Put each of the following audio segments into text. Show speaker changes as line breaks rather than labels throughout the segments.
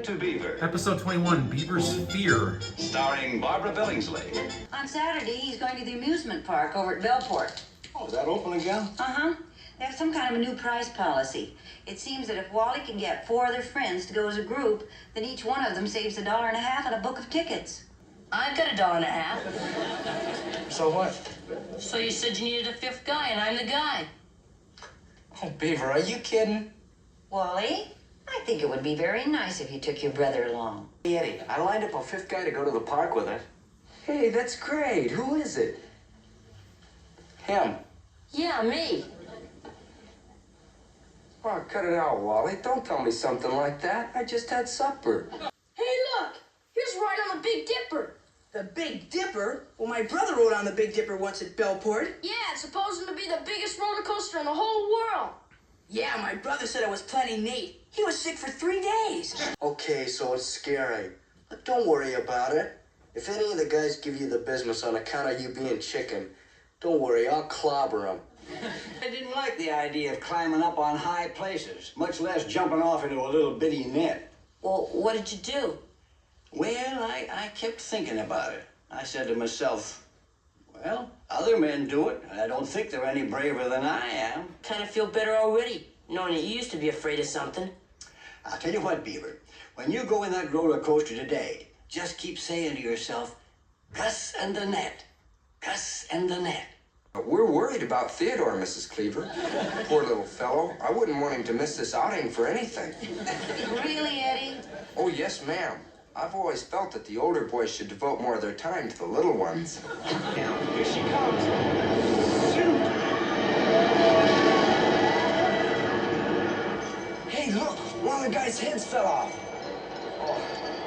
it to Beaver.
Episode 21, Beaver's Fear.
Starring Barbara Billingsley.
On Saturday, he's going to the amusement park over at Bellport.
Oh, is that open again?
Uh-huh. They have some kind of a new prize policy. It seems that if Wally can get 4 other friends to go as a group, then each one of them saves $1.50 on a book of tickets.
I've got $1.50.
So what?
So you said you needed a 5th guy, and I'm the guy.
Oh, Beaver, are you kidding?
Wally, I think it would be very nice if you took your brother along.
Hey, Eddie, I lined up a 5th guy to go to the park with us. Hey, that's great. Who is it?
Him.
Yeah, me.
Oh, cut it out, Wally. Don't tell me something like that. I just had supper.
Hey, look! Here's right on the Big Dipper.
The Big Dipper? Well, my brother rode on the Big Dipper once at Bellport.
Yeah, it's supposed to be the biggest roller coaster in the whole world.
Yeah, my brother said it was plenty neat. He was sick for 3 days.
Okay, so it's scary. But don't worry about it. If any of the guys give you the business on account of you being chicken, don't worry, I'll clobber them.
I didn't like the idea of climbing up on high places, much less jumping off into a little bitty net.
Well, what did you do?
Well, I kept thinking about it. I said to myself, well, other men do it, and I don't think they're any braver than I am.
Kind of feel better already, knowing that you used to be afraid of something.
I'll tell you what, Beaver, when you go in that roller coaster today, just keep saying to yourself, Gus and the net, Gus and the net.
We're worried about Theodore, Mrs. Cleaver. Poor little fellow. I wouldn't want him to miss this outing for anything.
Really, Eddie?
Oh, yes, ma'am. I've always felt that the older boys should devote more of their time to the little ones.
Now, here she comes. Shoot!
Hey, look! One of the guys' heads fell off. Oh,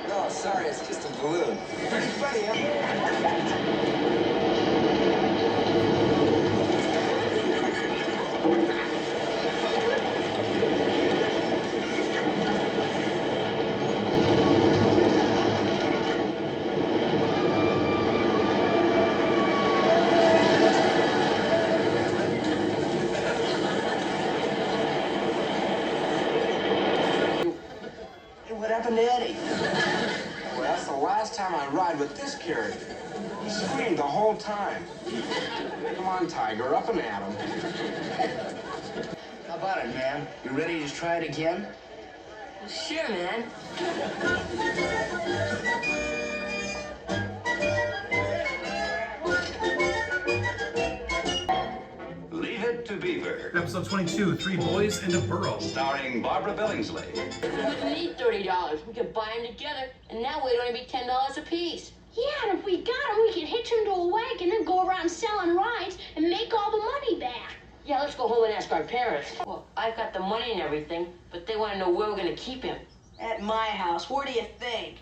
no, sorry, it's just a balloon. Pretty funny, huh?
What happened to Eddie?
Well, that's the last time I ride with this character. He screamed the whole time. Come on, Tiger, up and at him.
How about it, man? You ready to try it again?
Sure, man.
Leave it to Beaver.
Episode 22, 3 Boys and a Burl.
Starring Barbara Billingsley.
We don't need $30. We could buy them together, and that way it'd only be $10 a piece.
Yeah, and if we got them, we could hitch them to a wagon and go around selling rides and make all the money back.
Yeah, let's go home and ask our parents. Well, I've got the money and everything, but they want to know where we're going to keep him.
At my house. Where do you think?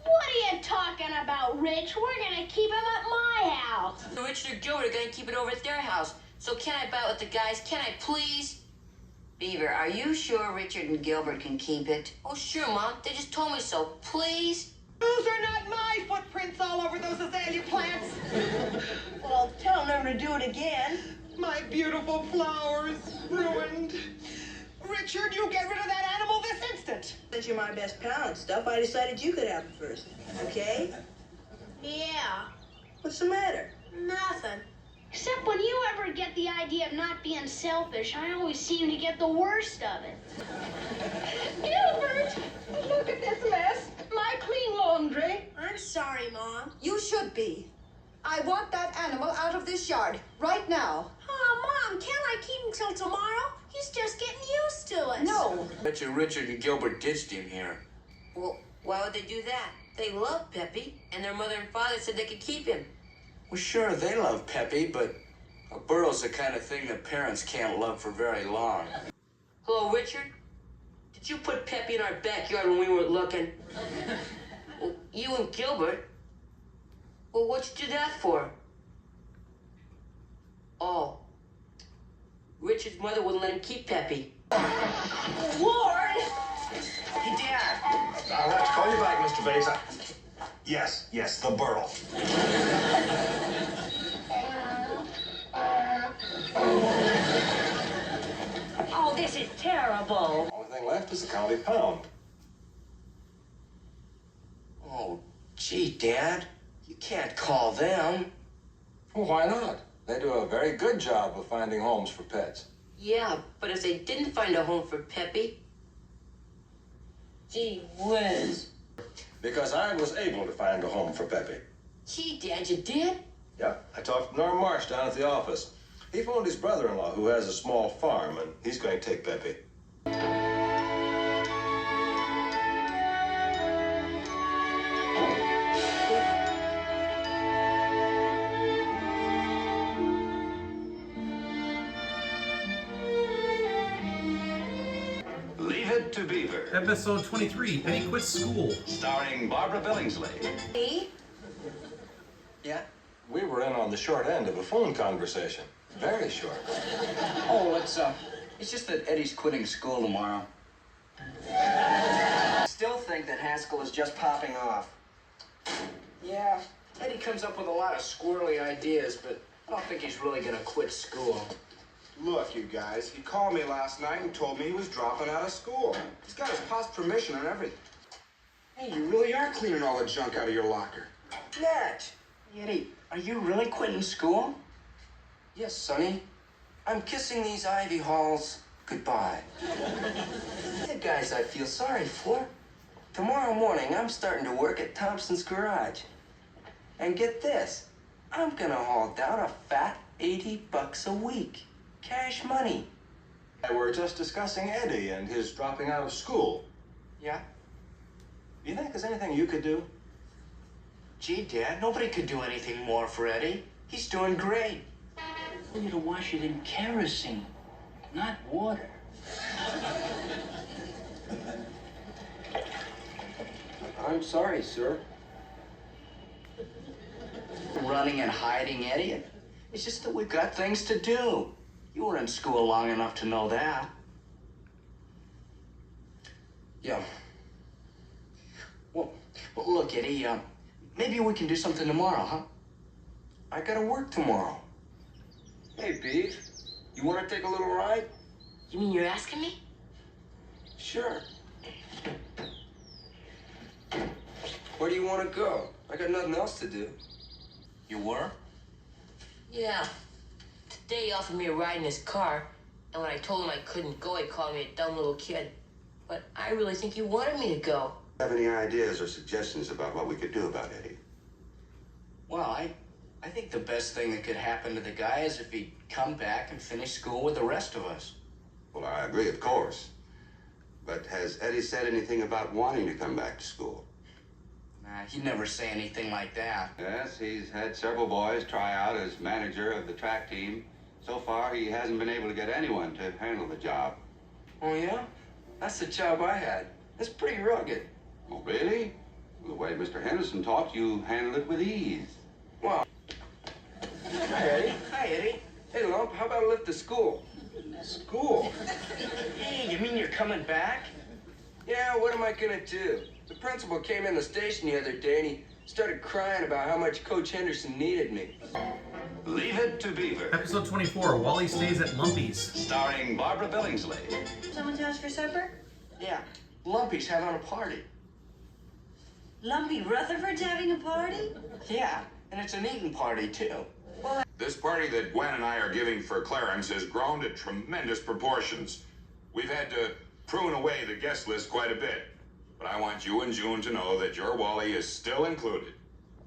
What are you talking about, Rich? We're gonna keep him at my house.
Richard and Gilbert are going to keep it over at their house. So can I buy it with the guys? Can I please?
Beaver, are you sure Richard and Gilbert can keep it?
Oh, sure, Mom. They just told me so. Please?
Those are not my footprints all over those azalea plants.
Well, tell him never to do it again.
My beautiful flowers ruined. Richard, you get rid of that animal this instant.
Since you're my best pal and stuff, I decided you could have it first. Okay?
Yeah,
What's the matter?
nothing. Except when you ever get the idea of not being selfish, I always seem to get the worst of it.
Gilbert, look at this mess. My clean laundry.
I'm sorry, Mom.
You should be. I want that animal out of this yard right now.
Oh, Mom, can't I keep him till tomorrow? He's just getting used to it.
No.
Bet you Richard and Gilbert ditched him here.
Well, why would they do that? They love Peppy, and their mother and father said they could keep him.
Well, sure, they love Peppy, but a burro's the kind of thing that parents can't love for very long.
Hello, Richard? Did you put Peppy in our backyard when we weren't looking? Well, you and Gilbert? Well, what'd you do that for? Oh. Richard's mother wouldn't let him keep Peppy.
Lord!
Hey, Dad.
I'll have to call you back, Mr. Beza. Yes, the Burl.
Oh, this is terrible.
Only thing left is the county pound.
Gee, Dad, you can't call them.
Well, why not? They do a very good job of finding homes for pets.
Yeah, but if they didn't find a home for Peppy... Gee whiz.
Because I was able to find a home for Peppy.
Gee, Dad, you did?
Yeah, I talked to Norm Marsh down at the office. He phoned his brother-in-law, who has a small farm, and he's going to take Peppy.
Leave It to Beaver.
Episode 23, Eddie Quits School.
Starring Barbara Billingsley.
See?
Yeah?
We were in on the short end of a phone conversation. Very short.
Oh, it's just that Eddie's quitting school tomorrow.
I still think that Haskell is just popping off.
Yeah, Eddie comes up with a lot of squirrely ideas, but I don't think he's really gonna quit school.
Look, you guys, he called me last night and told me he was dropping out of school. He's got his pa's permission and everything. Hey, you really are cleaning all the junk out of your locker.
Nat! Eddie, are you really quitting school? Yes, Sonny. I'm kissing these Ivy Halls goodbye. The guys I feel sorry for. Tomorrow morning, I'm starting to work at Thompson's garage. And get this, I'm gonna haul down a fat $80 a week. Cash money.
We're just discussing Eddie and his dropping out of school.
Yeah?
Do you think there's anything you could do?
Gee, Dad, nobody could do anything more for Eddie. He's doing great. I need to wash it in kerosene, not water. I'm sorry, sir. Running and hiding, Eddie. It's just that we've got things to do. You were in school long enough to know that. Yeah. Well, look, Eddie, maybe we can do something tomorrow, huh? I gotta work tomorrow. Hey, Beav, you want to take a little ride?
You mean you're asking me?
Sure. Where do you want to go? I got nothing else to do. You were?
Yeah. Today he offered me a ride in his car, and when I told him I couldn't go, he called me a dumb little kid. But I really think he wanted me to go.
Have any ideas or suggestions about what we could do about Eddie?
Well, I think the best thing that could happen to the guy is if he'd come back and finish school with the rest of us.
Well, I agree, of course. But has Eddie said anything about wanting to come back to school?
Nah, he'd never say anything like that.
Yes, he's had several boys try out as manager of the track team. So far, he hasn't been able to get anyone to handle the job.
Oh, yeah? That's the job I had. It's pretty rugged.
Oh, really? The way Mr. Henderson talked, you handled it with ease.
Well. Hi, Eddie. Hi, Eddie. Hey, Lump, how about a lift to school? School? Hey, you mean you're coming back? Yeah, what am I gonna do? The principal came in the station the other day and he started crying about how much Coach Henderson needed me.
Leave It to Beaver.
Episode 24, Wally Stays at Lumpies.
Starring Barbara Billingsley.
Someone's house for supper?
Yeah, Lumpy's having a party.
Lumpy Rutherford's having a party?
Yeah, and it's an eating party, too.
This party that Gwen and I are giving for Clarence has grown to tremendous proportions. We've had to prune away the guest list quite a bit. But I want you and June to know that your Wally is still included.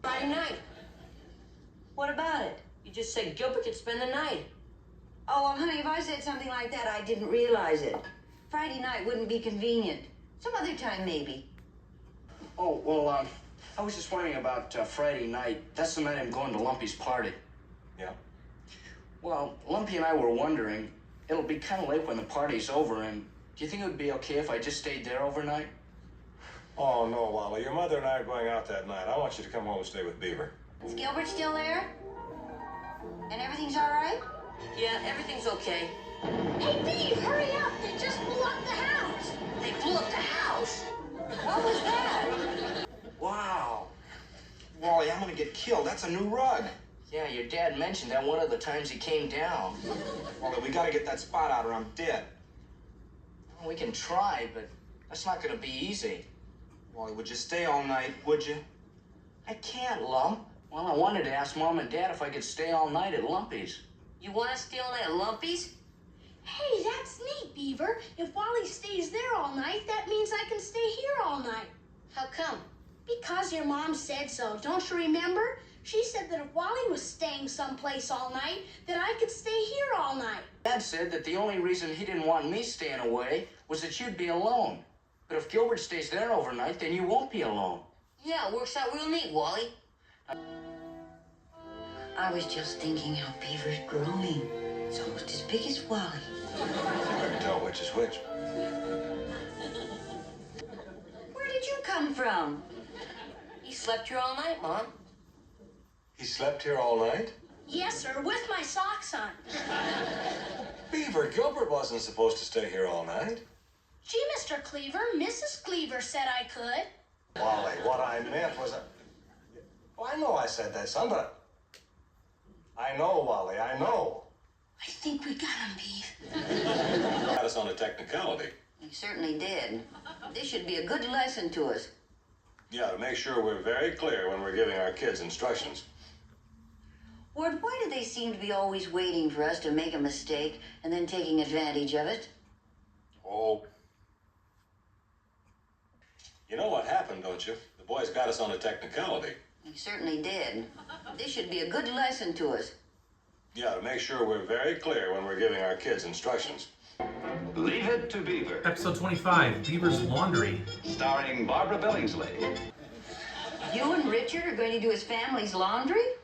Friday night.
What about it?
You just said Gilbert could spend the night.
Oh, well, honey, if I said something like that, I didn't realize it. Friday night wouldn't be convenient. Some other time, maybe.
Oh, well, I was just wondering about Friday night. That's the night I'm going to Lumpy's party.
Yeah?
Well, Lumpy and I were wondering, it'll be kind of late when the party's over, and do you think it would be okay if I just stayed there overnight?
Oh, no, Wally. Your mother and I are going out that night. I want you to come home and stay with Beaver.
Is Gilbert still there? And everything's all right?
Yeah, everything's okay.
Hey, Beav, hurry up! They just blew up the house!
They blew up the house.
What was that?
Wow. Wally, I'm gonna get killed. That's a new rug.
Yeah, your dad mentioned that one of the times he came down.
Wally, we gotta get that spot out or I'm dead.
We can try, but that's not gonna be easy.
Wally, would you stay all night, would you?
I can't, Lump. Well, I wanted to ask Mom and Dad if I could stay all night at Lumpy's.
You want to stay all night at Lumpys?
Hey, that's neat, Beaver. If Wally stays there all night, that means I can stay here all night.
How come?
Because your mom said so. Don't you remember? She said that if Wally was staying someplace all night, that I could stay here all night.
Dad said that the only reason he didn't want me staying away was that you'd be alone. But if Gilbert stays there overnight, then you won't be alone.
Yeah, it works out real neat, Wally.
I was just thinking how Beaver's growing. It's almost as big as Wally.
I can tell which is which.
Where did you come from?
He slept here all night, Mom.
He slept here all night?
Yes, sir, with my socks on.
Beaver, Gilbert wasn't supposed to stay here all night.
Gee, Mr. Cleaver, Mrs. Cleaver said I could.
Wally, what I meant was Well, I know I said that, son, but... I know, Wally, I know.
I think we got him, Beav.
Got us on a technicality.
You certainly did. This should be a good lesson to us.
Yeah, to make sure we're very clear when we're giving our kids instructions.
Ward, why do they seem to be always waiting for us to make a mistake and then taking advantage of it?
Oh. You know what happened, don't you? The boys got us on a technicality.
You certainly did. This should be a good lesson to us.
Yeah, to make sure we're very clear when we're giving our kids instructions.
Leave it to Beaver.
Episode 25, Beaver's Laundry.
Starring Barbara Billingsley.
You and Richard are going to do his family's laundry?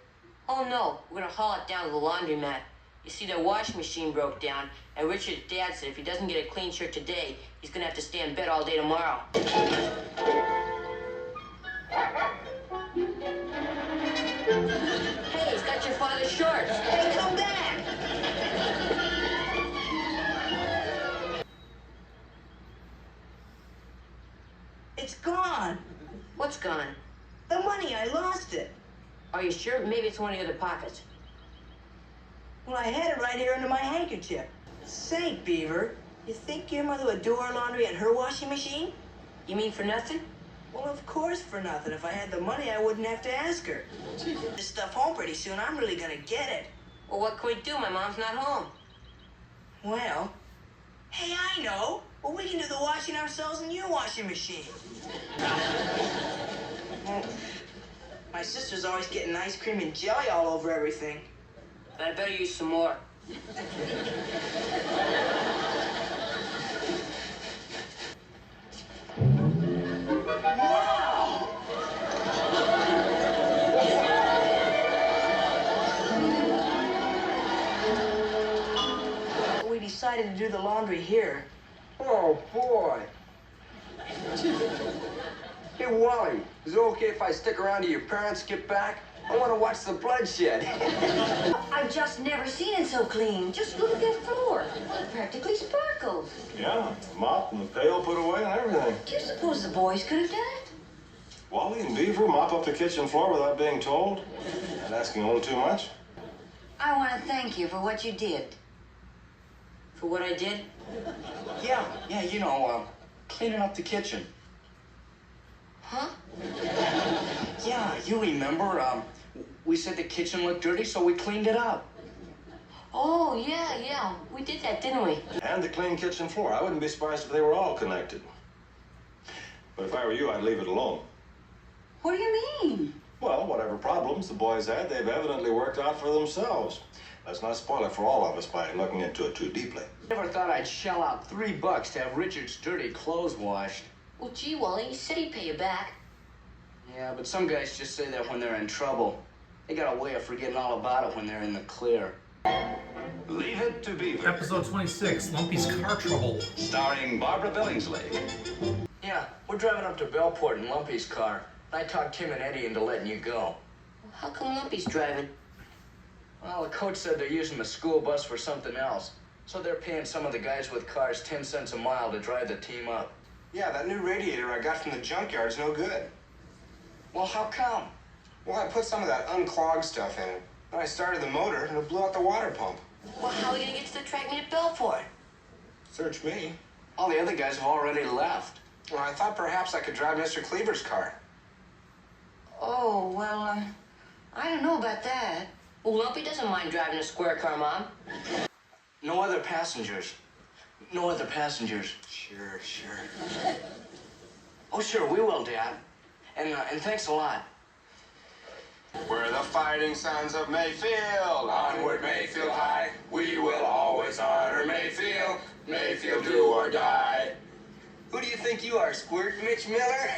Oh, no. We're going to haul it down to the laundromat. You see, their washing machine broke down, and Richard's dad said if he doesn't get a clean shirt today, he's going to have to stay in bed all day tomorrow. Hey, he's got your father's shorts.
Hey, come back!
It's gone.
What's gone?
The money, I lost it.
Are you sure? Maybe it's one of the other pockets.
Well, I had it right here under my handkerchief. Say, Beaver, you think your mother would do our laundry in her washing machine?
You mean for nothing?
Well, of course for nothing. If I had the money, I wouldn't have to ask her. This stuff home pretty soon. I'm really gonna get it.
Well, what can we do? My mom's not home.
Well, hey, I know. Well, we can do the washing ourselves in your washing machine. Well, my sister's always getting ice cream and jelly all over everything.
But I better use some more.
Wow! We decided to do the laundry here.
Oh, boy. Hey, Wally, is it okay if I stick around till your parents get back? I want to watch the bloodshed.
I've just never seen it so clean. Just look at that floor. It practically sparkles.
Yeah, mop and the pail put away and everything.
Do you suppose the boys could have done it?
Wally and Beaver mop up the kitchen floor without being told? And asking a little too much?
I want to thank you for what you did.
For what I did?
Yeah, you know, cleaning up the kitchen.
Huh?
Yeah, you remember, we said the kitchen looked dirty, so we cleaned it up.
Oh, yeah. We did that, didn't we?
And the clean kitchen floor. I wouldn't be surprised if they were all connected. But if I were you, I'd leave it alone.
What do you mean?
Well, whatever problems the boys had, they've evidently worked out for themselves. Let's not spoil it for all of us by looking into it too deeply.
Never thought I'd shell out $3 to have Richard's dirty clothes washed.
Well, gee, Wally, you said he'd pay you back.
Yeah, but some guys just say that when they're in trouble. They got a way of forgetting all about it when they're in the clear.
Leave it to Beaver.
Episode 26, Lumpy's Car Trouble.
Starring Barbara Billingsley.
Yeah, we're driving up to Bellport in Lumpy's car. I talked Tim and Eddie into letting you go.
How come Lumpy's driving?
Well, the coach said they're using the school bus for something else. So they're paying some of the guys with cars 10 cents a mile to drive the team up.
Yeah, that new radiator I got from the junkyard's no good.
Well, how come?
Well, I put some of that unclogged stuff in it. Then I started the motor and it blew out the water pump.
Well, how are we gonna get to the track meet at Bellport?
Search me.
All the other guys have already left.
Well, I thought perhaps I could drive Mr. Cleaver's car.
Oh, well, I don't know about that.
Well, Lumpy doesn't mind driving a square car, Mom.
No other passengers. No other passengers.
Sure.
Oh, sure, we will, Dad. And thanks a lot.
We're the fighting sons of Mayfield. Onward, Mayfield high. We will always honor Mayfield. Mayfield, do or die.
Who do you think you are, Squirt? Mitch Miller?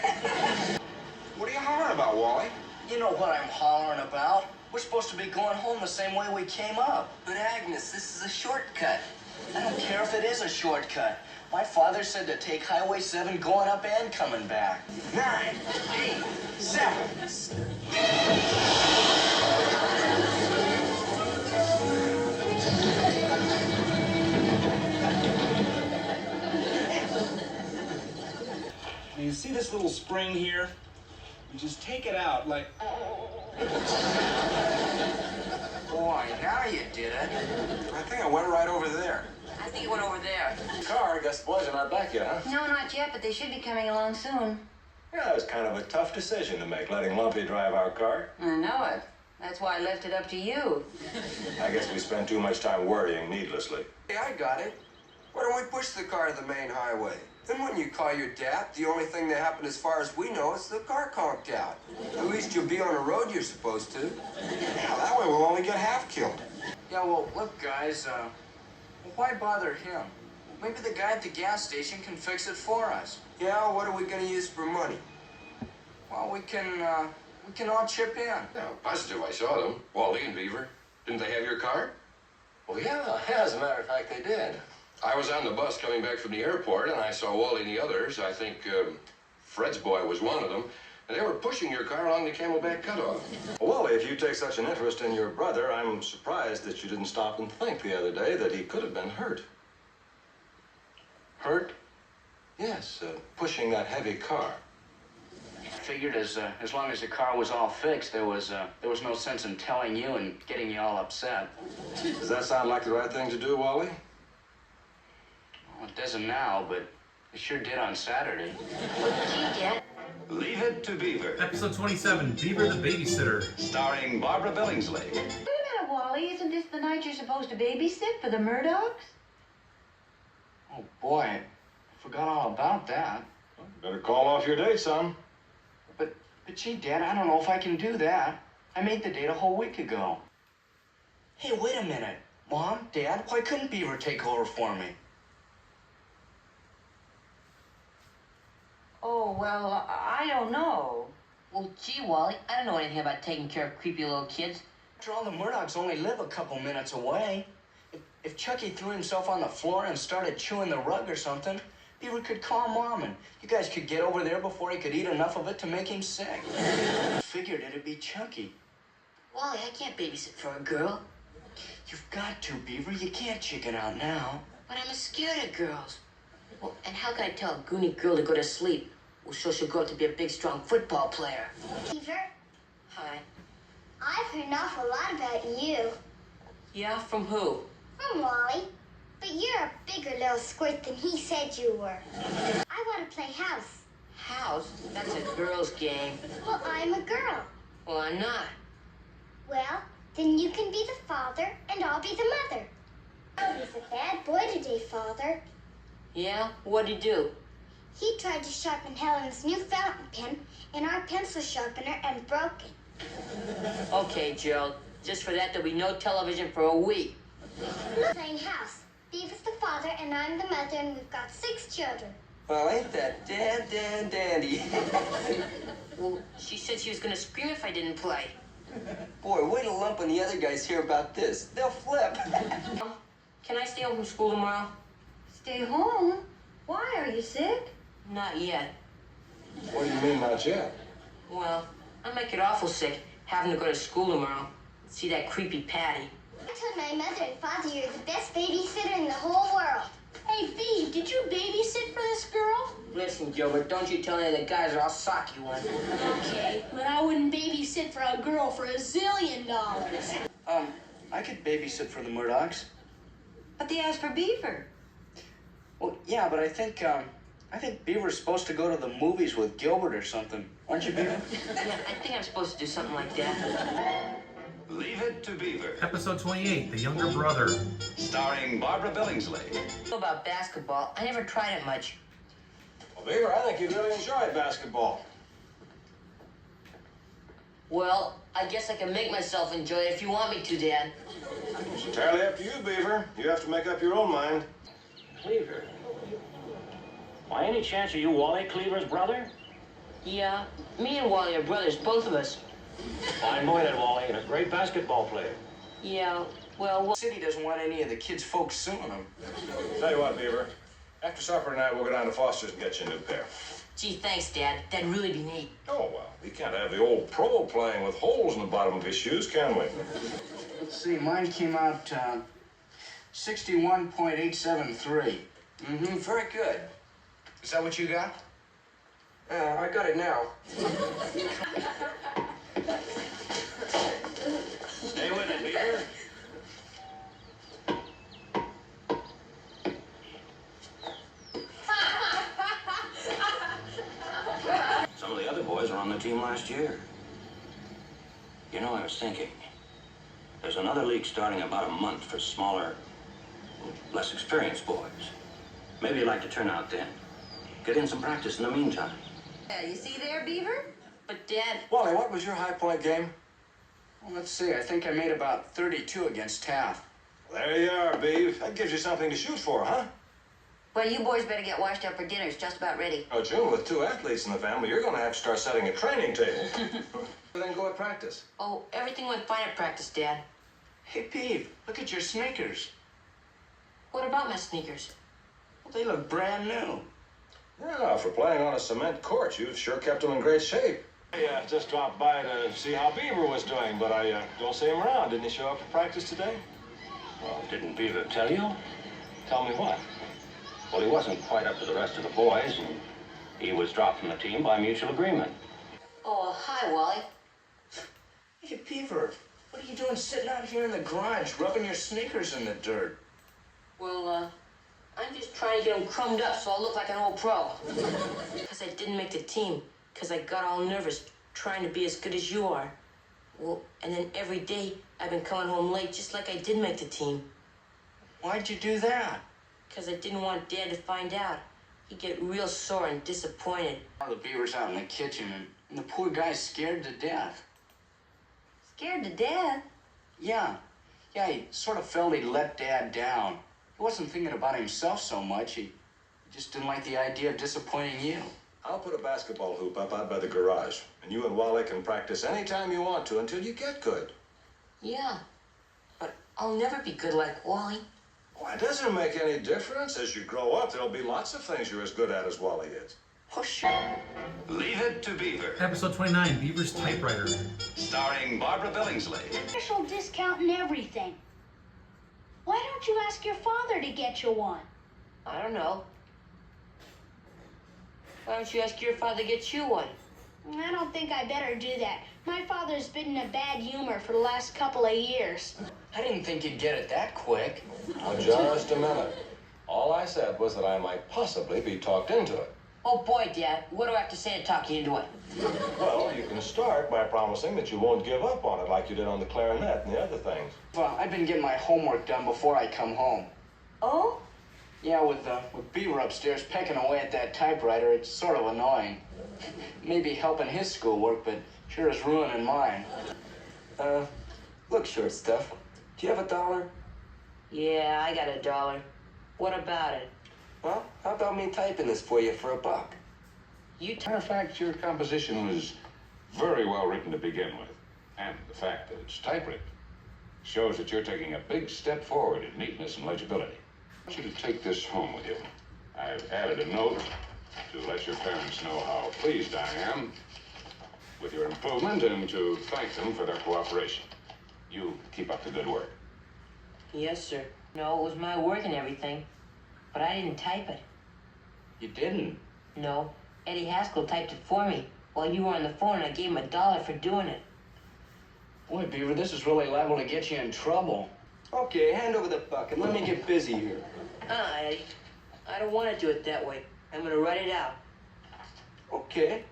What are you hollering about, Wally?
You know what I'm hollering about. We're supposed to be going home the same way we came up. But Agnes, this is a shortcut. I don't care if it is a shortcut. My father said to take Highway 7 going up and coming back. 9, 8, 7.
You see this little spring here? You just take it out like...
Boy, now you did it.
I think I went right over there.
I think it went over there.
Car, I guess the boys are not back yet, huh?
No, not yet, but they should be coming along soon.
Yeah, it was kind of a tough decision to make, letting Lumpy drive our car.
I know it. That's why I left it up to you.
I guess we spent too much time worrying needlessly.
Hey, I got it. Why don't we push the car to the main highway? Then when you call your dad, the only thing that happened as far as we know is the car conked out. At least you'll be on a road you're supposed to. Yeah, that way we'll only get half killed.
Yeah, well, look, guys, why bother him? Maybe the guy at the gas station can fix it for us.
Yeah, what are we gonna use for money?
Well, we can all chip in.
Yeah, positive I saw them. Wally and Beaver. Didn't they have your car?
Well, yeah, as a matter of fact, they did.
I was on the bus coming back from the airport, and I saw Wally and the others. I think Fred's boy was one of them. And they were pushing your car along the camelback cutoff.
Well, Wally, if you take such an interest in your brother, I'm surprised that you didn't stop and think the other day that he could have been hurt.
Hurt?
Yes, pushing that heavy car.
I figured as long as the car was all fixed, there was no sense in telling you and getting you all upset.
Does that sound like the right thing to do, Wally?
Well, it doesn't now, but it sure did on Saturday.
Gee, Dad.
Leave it to Beaver.
Episode 27, Beaver the Babysitter.
Starring Barbara Billingsley.
Wait a minute, Wally. Isn't this the night you're supposed to babysit for the Murdochs?
Oh, boy, I forgot all about that.
Well, better call off your date, son.
But gee, Dad, I don't know if I can do that. I made the date a whole week ago. Hey, wait a minute. Mom, Dad, why couldn't Beaver take over for me?
Oh, well, I don't know.
Well, gee, Wally, I don't know anything about taking care of creepy little kids.
After all, the Murdochs only live a couple minutes away. If Chucky threw himself on the floor and started chewing the rug or something, Beaver could call Mom and you guys could get over there before he could eat enough of it to make him sick. Figured it'd be Chucky.
Wally, I can't babysit for a girl.
You've got to, Beaver. You can't chicken out now.
But I'm scared of girls. Well, and how can I tell a goony girl to go to sleep? Well, so she'll grow up to be a big, strong football player.
Beaver,
Hi.
I've heard an awful lot about you.
Yeah, from who?
From Wally. But you're a bigger little squirt than he said you were. I want to play house.
House? That's a girl's game.
Well, I'm a girl.
Well, I'm not.
Well, then you can be the father and I'll be the mother. I was a bad boy today, Father.
Yeah? What'd you do?
He tried to sharpen Helen's new fountain pen in our pencil sharpener and broke it.
Okay, Gerald. Just for that, there'll be no television for a week.
We're playing house. Beaver's the father and I'm the mother and we've got 6 children.
Well, ain't that dandy?
Well, she said she was gonna scream if I didn't play.
Boy, wait till Lump and the other guys hear about this. They'll flip.
Can I stay home from school tomorrow?
Stay home? Why? Are you sick?
Not yet.
What do you mean, not yet?
Well, I might get awful sick having to go to school tomorrow. See that creepy Patty.
I told my mother and father you're the best babysitter in the whole world. Hey, Phoebe, did you babysit for this girl?
Listen, Gilbert, don't you tell any of the guys or I'll sock you one.
Okay, but I wouldn't babysit for a girl for $1 zillion.
I could babysit for the Murdochs.
But they asked for Beaver.
Well, yeah, but I think I think Beaver's supposed to go to the movies with Gilbert or something. Aren't you, Beaver?
Yeah, I think I'm supposed to do something like that.
Leave it to Beaver.
Episode 28, The Younger Brother.
Starring Barbara Billingsley.
About basketball, I never tried it much.
Well, Beaver, I think you'd really enjoy basketball.
Well, I guess I can make myself enjoy it if you want me to, Dad.
It's entirely up to you, Beaver. You have to make up your own mind.
Cleaver? By any chance are you Wally Cleaver's brother?
Yeah, me and Wally are brothers, both of us.
Fine boy, that Wally, and a great basketball player.
Yeah, well...
The city doesn't want any of the kids' folks suing him.
Tell you what, Beaver. After supper tonight, we'll go down to Foster's and get you a new pair.
Gee, thanks, Dad. That'd really be neat.
Oh, well, we can't have the old pro playing with holes in the bottom of his shoes, can we?
Let's see, mine came out 61.873.
Mm-hmm, very good.
Is that what you got?
I got it now.
Stay with it, Beaver.
Some of the other boys were on the team last year. You know, I was thinking, there's another league starting in about a month for smaller, less experienced boys. Maybe you'd like to turn out then. Get in some practice in the meantime.
You see there, Beaver?
But, Dad...
Wally, what was your high point game?
Well, let's see, I think I made about 32 against Taft.
There you are, Beav. That gives you something to shoot for, huh?
Well, you boys better get washed up for dinner. It's just about ready.
Oh, June, with two athletes in the family, you're going to have to start setting a training table.
Then go at practice.
Oh, everything went fine at practice, Dad.
Hey, Beav, look at your sneakers.
What about my sneakers?
Well, they look brand new.
Yeah, for playing on a cement court, you've sure kept them in great shape. I just dropped by to see how Beaver was doing, but I don't see him around. Didn't he show up for practice today?
Well, didn't Beaver tell you?
Tell me what?
Well, he wasn't quite up to the rest of the boys, and he was dropped from the team by mutual agreement.
Oh, hi, Wally.
Hey, Beaver, what are you doing sitting out here in the garage, rubbing your sneakers in the dirt?
Well, I'm just trying to get them crumbed up so I'll look like an old pro. Because I didn't make the team, because I got all nervous trying to be as good as you are. Well, and then every day I've been coming home late just like I did make the team.
Why'd you do that?
Because I didn't want Dad to find out. He'd get real sore and disappointed.
The Beaver's out in the kitchen, and the poor guy's scared to death.
Scared to death?
Yeah, he sort of felt he'd let Dad down. He wasn't thinking about himself so much. He just didn't like the idea of disappointing you.
I'll put a basketball hoop up out by the garage, and you and Wally can practice anytime you want to until you get good.
Yeah, but I'll never be good like Wally.
Well, it doesn't make any difference. As you grow up, there'll be lots of things you're as good at as Wally is.
Push.
Leave it to Beaver.
Episode 29, Beaver's Typewriter.
Starring Barbara Billingsley.
Special discount and everything. Why don't you ask your father to get you one?
I don't know. Why don't you ask your father to get you one?
I don't think I better do that. My father's been in a bad humor for the last couple of years.
I didn't think you'd get it that quick.
Now, just a minute. All I said was that I might possibly be talked into it.
Oh boy, Dad, what do I have to say to talk you into it?
Well, you can start by promising that you won't give up on it like you did on the clarinet and the other things.
Well, I've been getting my homework done before I come home.
Oh?
Yeah, with Beaver upstairs pecking away at that typewriter, it's sort of annoying. Maybe helping his schoolwork, but sure is ruining mine.
Look, short stuff. Do you have $1?
Yeah, I got $1. What about it?
Well, how about me typing this for you for $1?
Matter of fact, your composition was very well written to begin with. And the fact that it's typewritten shows that you're taking a big step forward in neatness and legibility. I want you to take this home with you. I've added a note to let your parents know how pleased I am with your improvement and to thank them for their cooperation. You keep up the good work.
Yes, sir. No, it was my work and everything. But I didn't type it.
You didn't?
No. Eddie Haskell typed it for me while you were on the phone, and I gave him $1 for doing it.
Boy, Beaver, this is really liable to get you in trouble.
Okay, hand over the bucket. Let me get busy here.
Eddie. I don't want to do it that way. I'm gonna write it out.
Okay.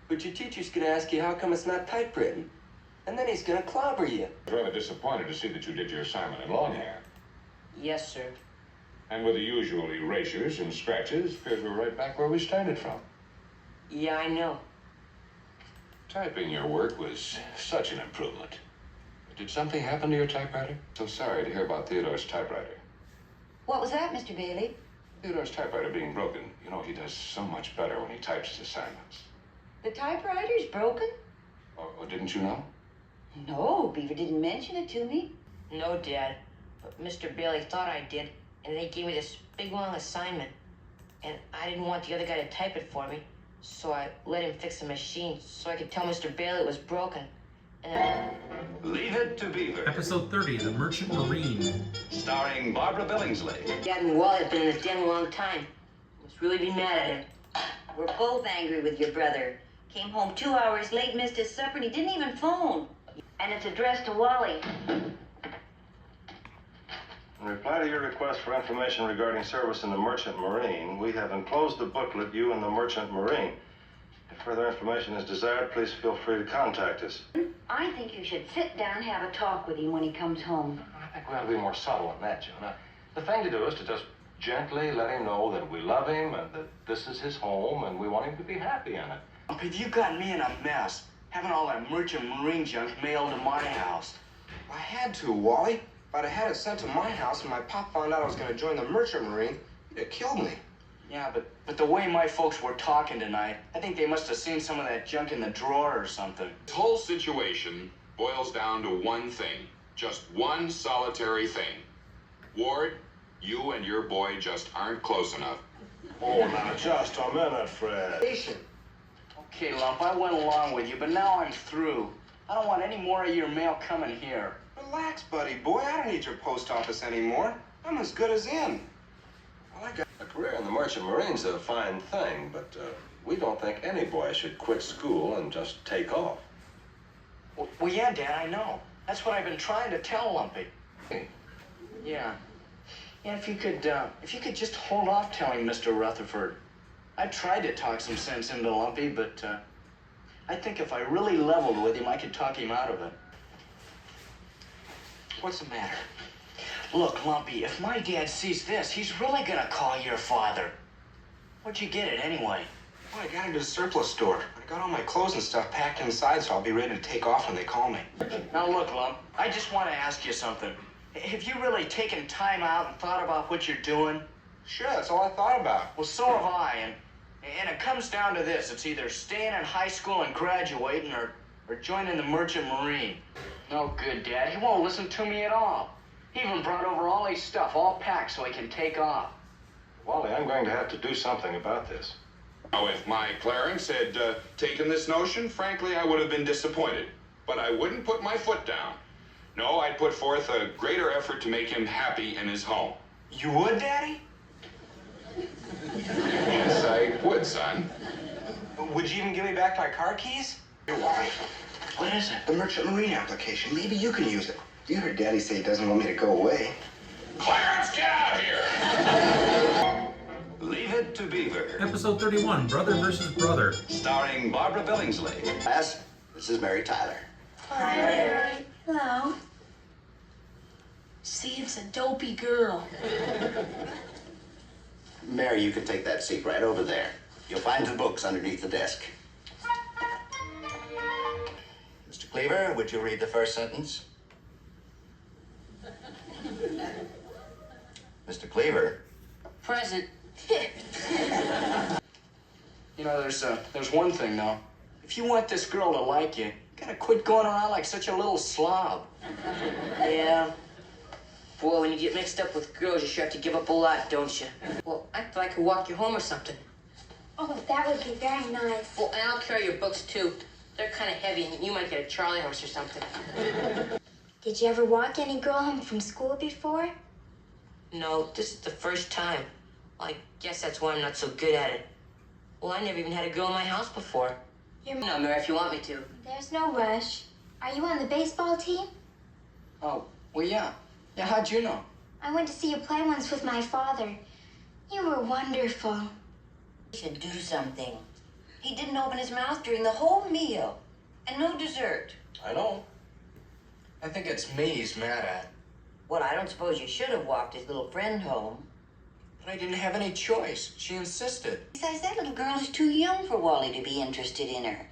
But your teacher's gonna ask you how come it's not typewritten. And then he's gonna clobber you.
I was rather disappointed to see that you did your assignment in longhand.
Yes, sir.
And with the usual erasures and scratches, appears we're right back where we started from.
Yeah, I know.
Typing your work was such an improvement. Did something happen to your typewriter? So sorry to hear about Theodore's typewriter.
What was that, Mr. Bailey?
Theodore's typewriter being broken. You know, he does so much better when he types his assignments.
The typewriter's broken?
Oh, didn't you know?
No, Beaver didn't mention it to me.
No, Dad. But Mr. Bailey thought I did, and they gave me this big long assignment. And I didn't want the other guy to type it for me, so I let him fix the machine so I could tell Mr. Bailey it was broken. And
Leave It to Beaver.
Episode 30, The Merchant Marine.
Starring Barbara Billingsley.
Dad and Wally have been in this den a long time. Must really be mad at him.
We're both angry with your brother. Came home 2 hours late, missed his supper, and he didn't even phone. And it's addressed to Wally.
In reply to your request for information regarding service in the Merchant Marine, we have enclosed the booklet, You and the Merchant Marine. If further information is desired, please feel free to contact us.
I think you should sit down and have a talk with him when he comes home.
I think we ought to be more subtle than that, Jonah. The thing to do is to just gently let him know that we love him and that this is his home and we want him to be happy in it.
Lumpy, you got me in a mess. Having all that Merchant Marine junk mailed to my house.
I had to, Wally. If I'd have had it sent to my house and my pop found out I was going to join the Merchant Marine, he'd have killed me.
Yeah, but the way my folks were talking tonight, I think they must have seen some of that junk in the drawer or something.
This whole situation boils down to one thing. Just one solitary thing. Ward, you and your boy just aren't close enough.
Oh, now just a minute, Fred.
Okay, Lump, I went along with you, but now I'm through. I don't want any more of your mail coming here.
Relax, buddy boy. I don't need your post office anymore. I'm as good as in.
A career in the Merchant Marine's a fine thing, but we don't think any boy should quit school and just take off.
Well, yeah, Dad, I know. That's what I've been trying to tell Lumpy. Yeah. Yeah, if you could just hold off telling Mr. Rutherford. I tried to talk some sense into Lumpy, but I think if I really leveled with him, I could talk him out of it. What's the matter? Look, Lumpy, if my dad sees this, he's really gonna call your father. Where'd you get it anyway?
Well, I got it at a surplus store. I got all my clothes and stuff packed inside, so I'll be ready to take off when they call me.
Now look, Lump, I just want to ask you something. Have you really taken time out and thought about what you're doing?
Sure, that's all I thought about.
Well, so have I, and it comes down to this. It's either staying in high school and graduating or joining the Merchant Marine. No good, Dad. He won't listen to me at all. He even brought over all his stuff, all packed, so he can take off.
Wally, I'm going to have to do something about this.
Now, if my Clarence had taken this notion, frankly, I would have been disappointed. But I wouldn't put my foot down. No, I'd put forth a greater effort to make him happy in his home.
You would, Daddy?
Yes, I would, son.
Would you even give me back my car keys? Here, Wally.
What is it?
The Merchant Marine application. Maybe you can use it. You heard Daddy say he doesn't want me to go away.
Clarence, get out here!
Leave It to Beaver.
Episode 31, Brother versus Brother.
Starring Barbara Billingsley.
Class, this is Mary Tyler.
Hi, Mary. Hello. See, it's a dopey girl.
Mary, you can take that seat right over there. You'll find the books underneath the desk. Mr. Cleaver, would you read the first sentence? Mr. Cleaver.
Present.
You know, there's one thing, though. If you want this girl to like you, you gotta quit going around like such a little slob.
Yeah. Boy, when you get mixed up with girls, you sure have to give up a lot, don't you? Well, I thought I could walk you home or something.
Oh, that would be very nice.
Well, and I'll carry your books, too. They're kind of heavy, and you might get a Charlie horse or something.
Did you ever walk any girl home from school before?
No, this is the first time. I guess that's why I'm not so good at it. Well, I never even had a girl in my house before. No, Mary, if you want me to.
There's no rush. Are you on the baseball team?
Oh, well, yeah. Yeah, how'd you know?
I went to see you play once with my father. You were wonderful.
He should do something. He didn't open his mouth during the whole meal. And no dessert.
I know. I think it's me he's mad at.
Well, I don't suppose you should have walked his little friend home.
But I didn't have any choice. She insisted.
Besides, that little girl is too young for Wally to be interested in her.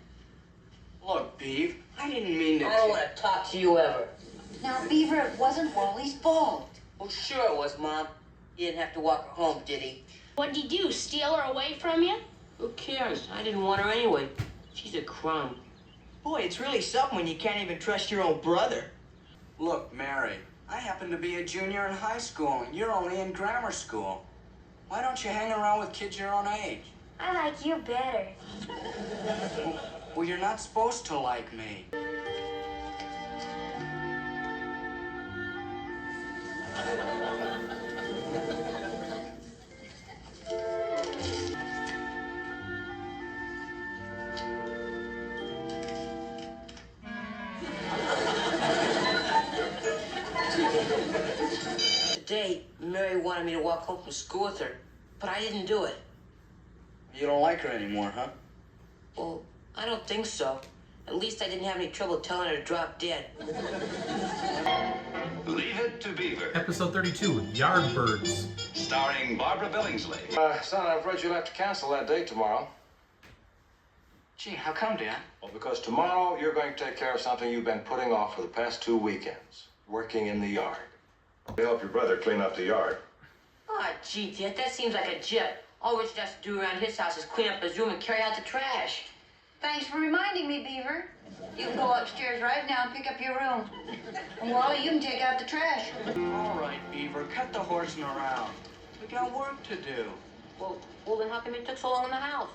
Look, Beav, I didn't mean to...
I don't want to talk to you ever.
Now, Beaver, it wasn't Wally's fault.
Well, sure it was, Mom. He didn't have to walk her home, did he?
What'd he do, steal her away from you?
Who cares? I didn't want her anyway. She's a crumb.
Boy, it's really something when you can't even trust your own brother.
Look, Mary, I happen to be a junior in high school, and you're only in grammar school. Why don't you hang around with kids your own age?
I like you better.
Well, you're not supposed to like me.
Today, Mary wanted me to walk home from school with her, but I didn't do it.
You don't like her anymore, huh?
Well, I don't think so. At least I didn't have any trouble telling her to drop dead.
Leave It to Beaver.
Episode 32, Yardbirds.
Starring Barbara Billingsley.
Son, I'm afraid you'll have to cancel that date tomorrow.
Gee, how come, Dad?
Well, because tomorrow you're going to take care of something you've been putting off for the past 2 weekends. Working in the yard.
To help your brother clean up the yard.
Ah, gee, Dad, that seems like a jet. All Richard has to do around his house is clean up his room and carry out the trash.
Thanks for reminding me, Beaver. You can go upstairs right now and pick up your room. And Wally, you can take out the trash.
All right, Beaver, cut the horsing around. We got work to do.
Well, then how come it took so long in the house?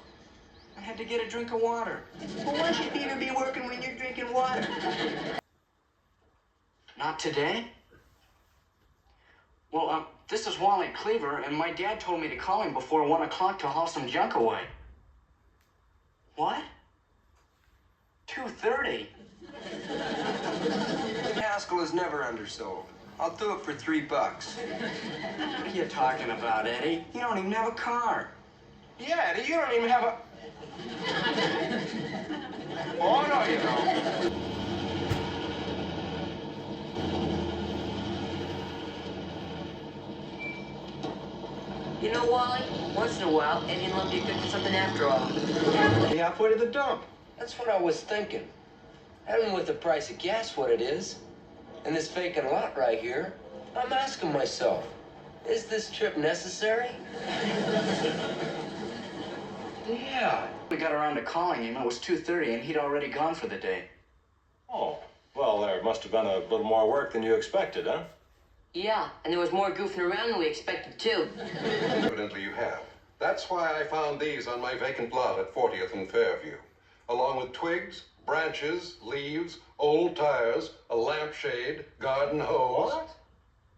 I had to get a drink of water.
Well, why should Beaver be working when you're drinking water?
Not today? Well, this is Wally Cleaver, and my dad told me to call him before 1 o'clock to haul some junk away. What? 2:30?
Haskell is never undersold. I'll do it for $3.
What are you talking about, Eddie? You don't even have a car. Yeah, Eddie, you don't even have a... Oh, no, you don't.
You know, Wally, once in a while, Eddie and Lumpy could do something after all.
Halfway to the dump. That's what I was thinking. And with the price of gas what it is, and this vacant lot right here, I'm asking myself, is this trip necessary?
Yeah. We got around to calling him. It was 2:30, and he'd already gone for the day.
Oh, well, there must have been a little more work than you expected, huh?
Yeah, and there was more goofing around than we expected, too.
Evidently you have. That's why I found these on my vacant lot at 40th and Fairview, along with twigs, branches, leaves, old tires, a lampshade, garden hose.
What?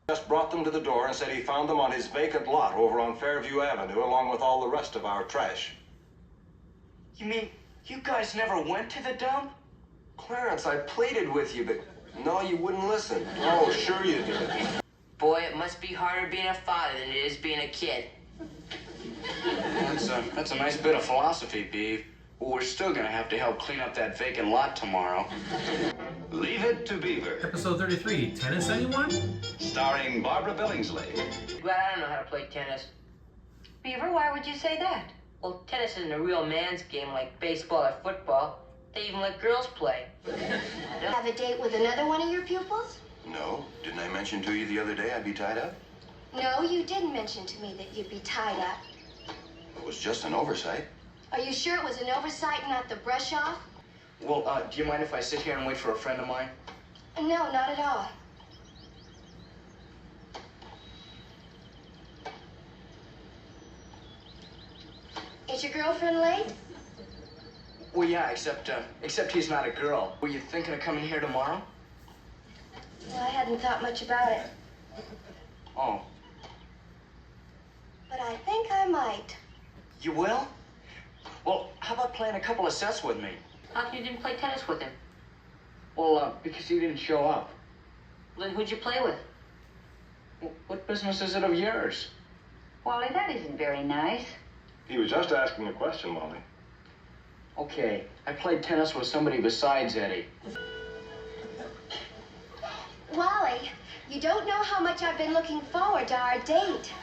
Just brought them to the door and said he found them on his vacant lot over on Fairview Avenue, along with all the rest of our trash.
You mean you guys never went to the dump?
Clarence, I pleaded with you, but no, you wouldn't listen.
Oh, sure you did.
Boy, it must be harder being a father than it is being a kid.
That's a nice bit of philosophy, Beav. Well, we're still gonna have to help clean up that vacant lot tomorrow.
Leave It to Beaver.
Episode 33, Tennis Anyone?
Starring Barbara Billingsley.
Glad I don't know how to play tennis.
Beaver, why would you say that?
Well, tennis isn't a real man's game like baseball or football. They even let girls play.
Have a date with another one of your pupils?
No. Didn't I mention to you the other day I'd be tied up?
No, you didn't mention to me that you'd be tied up.
It was just an oversight.
Are you sure it was an oversight, not the brush off?
Well, do you mind if I sit here and wait for a friend of mine?
No, not at all. Is your girlfriend late?
Well, yeah, except he's not a girl. Were you thinking of coming here tomorrow?
Well, I hadn't thought much about it,
Oh,
but I think I might.
you will? Well, how about playing a couple of sets with me?
How come you didn't play tennis with him?
Well, because you didn't show up.
Then who'd you play with?
What business is it of yours?
Wally, that isn't very nice.
He was just asking a question, Wally.
Okay, I played tennis with somebody besides Eddie.
Wally, you don't know how much I've been looking forward to our date.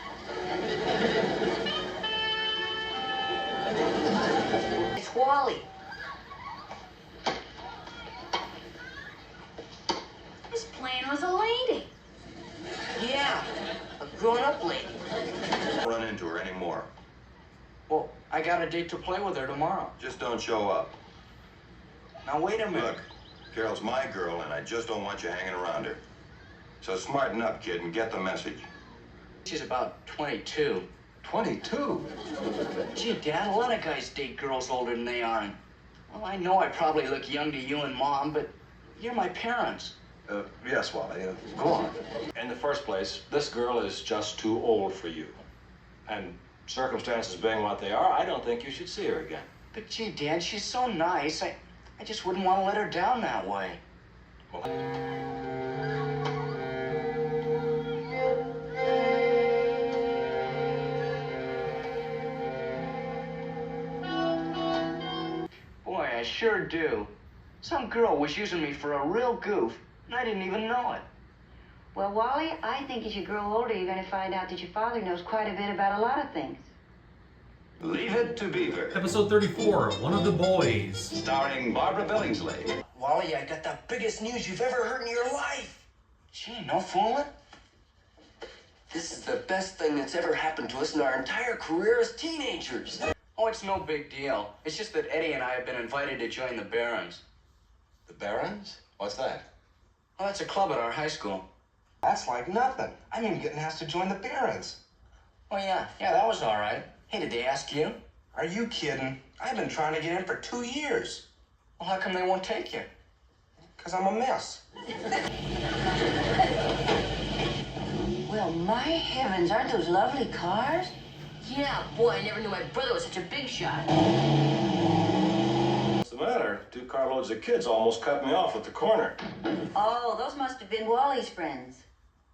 It's Wally.
His plan was a lady.
Yeah, a grown-up lady.
Don't run into her anymore.
Well, I got a date to play with her tomorrow.
Just don't show up.
Now, wait a minute.
Look, Carol's my girl, and I just don't want you hanging around her. So smarten up, kid, and get the message.
She's about 22.
22?
Gee, Dad, a lot of guys date girls older than they are. And, well, I know I probably look young to you and Mom, but you're my parents.
Yes, Wally. Go on. In the first place, this girl is just too old for you. And circumstances being what they are, I don't think you should see her again.
But gee, Dad, she's so nice. I just wouldn't want to let her down that way. Boy, I sure do. Some girl was using me for a real goof, and I didn't even know it.
Well, Wally, I think as you grow older, you're going to find out that your father knows quite a bit about a lot of things.
Leave It to Beaver.
Episode 34, One of the Boys.
Starring Barbara Billingsley.
Wally, I got the biggest news you've ever heard in your life. Gee, no fooling.
This is the best thing that's ever happened to us in our entire career as teenagers.
Oh, it's no big deal. It's just that Eddie and I have been invited to join the Barons.
The Barons? What's that?
Oh, that's a club at our high school.
That's like nothing. I'm even getting asked to join the Barons.
Oh, yeah, that was all right. Hey, did they ask you?
Are you kidding? I've been trying to get in for 2 years.
Well, how come they won't take you?
Because I'm a mess.
Well, my heavens, aren't those lovely cars?
Yeah, boy, I never knew my brother was such a big shot.
What's the matter? 2 carloads of kids almost cut me off at the corner.
Oh, those must have been Wally's friends.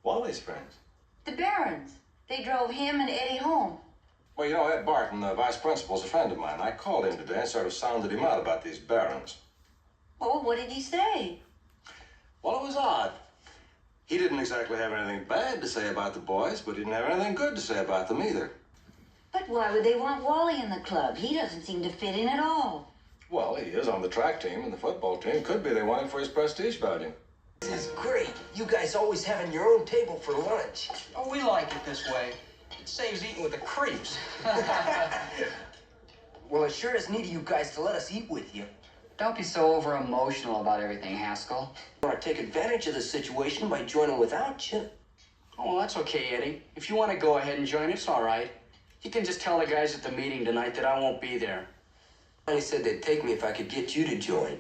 Wally's friends?
The Barons. They drove him and Eddie home.
Well, you know, Ed Barton, the vice principal's a friend of mine. I called him today and sort of sounded him out about these Barons.
Oh, what did he say?
Well, it was odd. He didn't exactly have anything bad to say about the boys, but he didn't have anything good to say about them either.
But why would they want Wally in the club? He doesn't seem to fit in at all.
Well, he is on the track team and the football team. Could be they want him for his prestige value.
This is great. You guys always having your own table for lunch.
Oh, we like it this way. It saves eating with the creeps.
Well, it sure is neat of you guys to let us eat with you.
Don't be so over-emotional about everything, Haskell.
I want to take advantage of the situation by joining without you.
Oh, well, that's okay, Eddie. If you want to go ahead and join, it's all right. You can just tell the guys at the meeting tonight that I won't be there.
They said they'd take me if I could get you to join.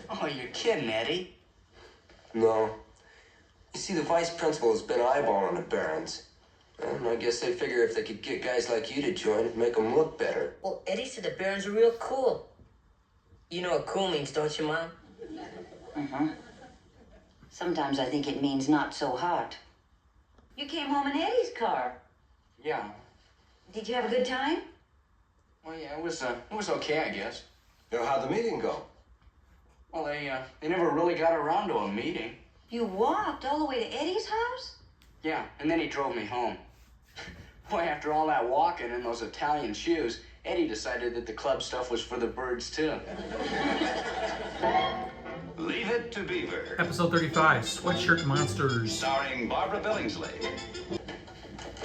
Oh, you're kidding, Eddie.
No. You see, the vice principal has been eyeballing the Barons. And I guess they figure if they could get guys like you to join, it'd make them look better.
Well, Eddie said the Barons are real cool. You know what cool means, don't you, Mom?
Uh-huh. Sometimes I think it means not so hot. You came home in Eddie's car.
Yeah.
Did you have a good time?
Well, yeah, it was okay, I guess.
You know, how'd the meeting go?
Well, they never really got around to a meeting.
You walked all the way to Eddie's house?
Yeah, and then he drove me home. Boy, after all that walking in those Italian shoes, Eddie decided that the club stuff was for the birds, too.
Leave It to Beaver.
Episode 35, Sweatshirt Monsters.
Starring Barbara Billingsley.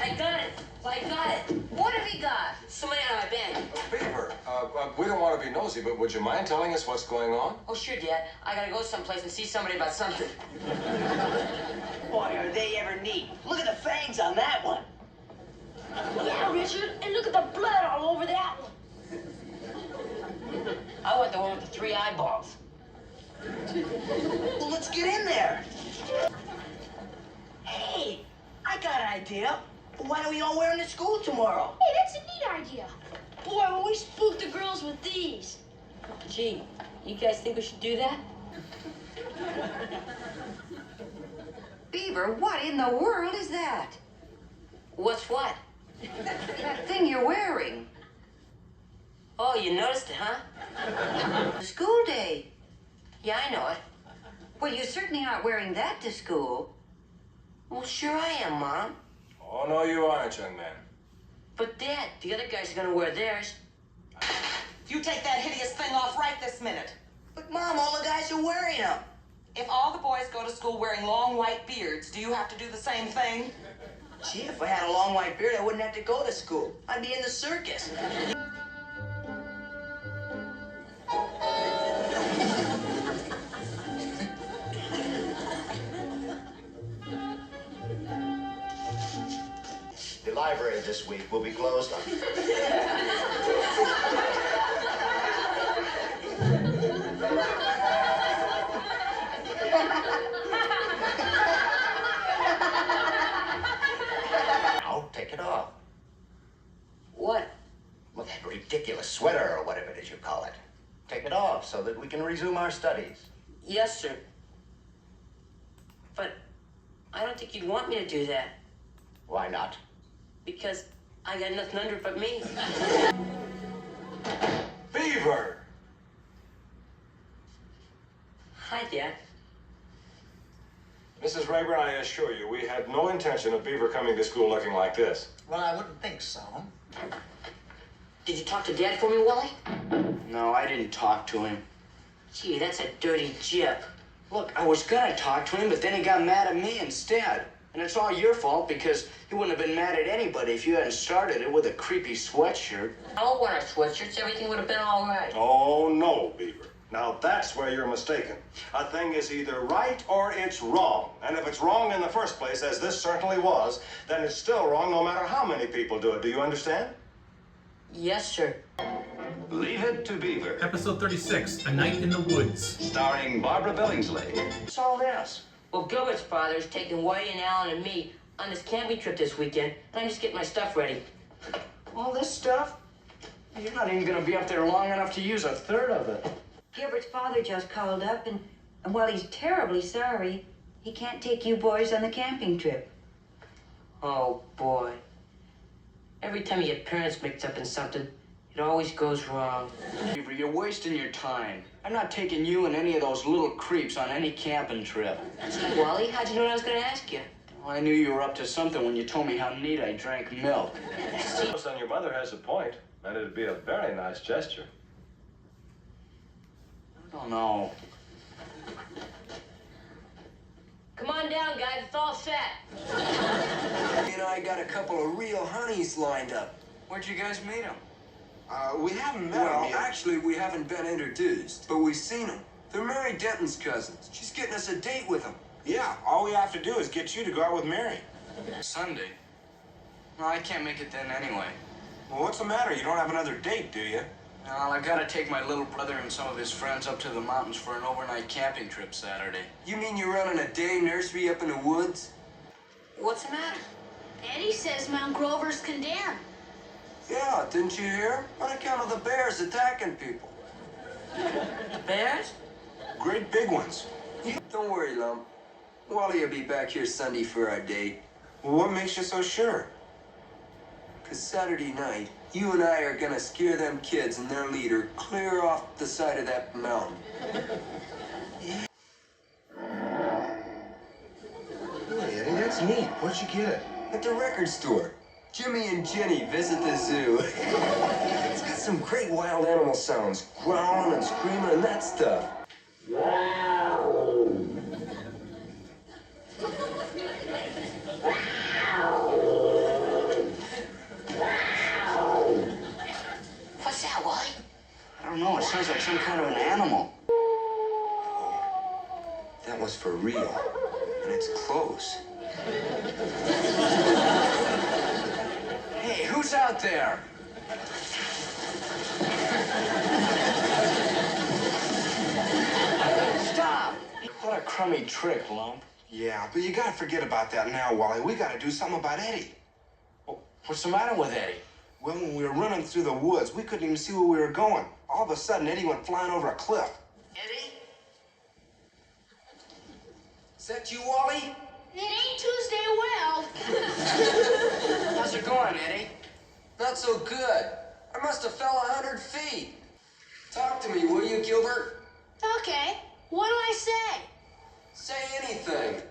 I got it. I got it.
What have you got?
Somebody on my bed.
Beaver, we don't want to be nosy, but would you mind telling us what's going on?
Oh, sure, Dad. I gotta go someplace and see somebody about something.
Boy, are they ever neat. Look at the fangs on that one.
Yeah, Richard, and look at the blood all over that one.
I want the one with the 3 eyeballs.
Well, let's get in there. Hey, I got an idea. Why don't we all wear them to school tomorrow?
Hey, that's a neat idea. Boy, when we spook the girls with these.
Gee, you guys think we should do that?
Beaver, what in the world is that?
What's what?
That thing you're wearing.
Oh, you noticed it, huh?
School day.
Yeah, I know it.
Well, you certainly aren't wearing that to school.
Well, sure I am, Mom.
Oh, no, you aren't, young man.
But, Dad, the other guys are gonna wear theirs.
You take that hideous thing off right this minute.
But, Mom, all the guys are wearing them.
If all the boys go to school wearing long white beards, do you have to do the same thing?
Gee, if I had a long white beard, I wouldn't have to go to school. I'd be in the circus.
The library this week will be closed on. Now, take it off.
What?
Well, that ridiculous sweater or whatever it is you call it. Take it off so that we can resume our studies.
Yes, sir. But I don't think you'd want me to do that.
Why not?
Because I got nothing under it but me.
Beaver!
Hi, Dad.
Mrs. Rayburn, I assure you, we had no intention of Beaver coming to school looking like this.
Well, I wouldn't think so.
Did you talk to Dad for me, Wally?
No, I didn't talk to him.
Gee, that's a dirty jip.
Look, I was gonna talk to him, but then he got mad at me instead. And it's all your fault because he wouldn't have been mad at anybody if you hadn't started it with a creepy sweatshirt.
I'll wear our sweatshirts. Everything would have been all right.
Oh, no, Beaver. Now, that's where you're mistaken. A thing is either right or it's wrong. And if it's wrong in the first place, as this certainly was, then it's still wrong no matter how many people do it. Do you understand?
Yes, sir.
Leave It to Beaver.
Episode 36, A Night in the Woods.
Starring Barbara Billingsley.
What's all this?
Well, Gilbert's father is taking Wally and Alan and me on this camping trip this weekend, and I'm just getting my stuff ready.
All this stuff? You're not even gonna be up there long enough to use a third of it.
Gilbert's father just called up, and while he's terribly sorry, he can't take you boys on the camping trip.
Oh, boy. Every time you get parents mixed up in something, it always goes wrong.
Beaver, you're wasting your time. I'm not taking you and any of those little creeps on any camping trip.
Gee, Wally, how'd you know what I was going to ask you?
Well, I knew you were up to something when you told me how neat I drank milk.
Then your mother has a point, and it'd be a very nice gesture.
I don't know.
Come on down, guys. It's all set.
You know, I got a couple of real honeys lined up.
Where'd you guys meet them?
We haven't met them yet. Actually, we haven't been introduced, but we've seen them. They're Mary Denton's cousins. She's getting us a date with them.
Yeah, all we have to do is get you to go out with Mary.
Sunday? No, I can't make it then anyway.
Well, what's the matter? You don't have another date, do you?
Well, I gotta take my little brother and some of his friends up to the mountains for an overnight camping trip Saturday.
You mean you're running a day nursery up in the woods?
What's the matter?
Eddie says Mount Grover's condemned.
Yeah, didn't you hear? On account of the bears attacking people.
The bears?
Great big ones.
Don't worry, Lump. Wally will be back here Sunday for our date.
Well, what makes you so sure?
'Cause Saturday night, you and I are gonna scare them kids and their leader clear off the side of that mountain.
Hey, Eddie, that's neat. Where'd you get it?
At the record store. Jimmy and Jenny visit the zoo. It's got some great wild animal sounds, growling and screaming and that stuff.
What's that, Wally?
I don't know, it sounds like some kind of an animal.
That was for real, and it's close.
Hey, who's out there? Stop! What a crummy trick, Lump.
Yeah, but you gotta forget about that now, Wally. We gotta do something about Eddie.
What's the matter with Eddie?
Well, when we were running through the woods, we couldn't even see where we were going. All of a sudden, Eddie went flying over a cliff.
Eddie?
Is that you, Wally?
It ain't Tuesday well.
it going, Eddie? Not so good. I must have fell 100 feet. Talk to me, will you, Gilbert?
Okay, what do I say?
Say anything.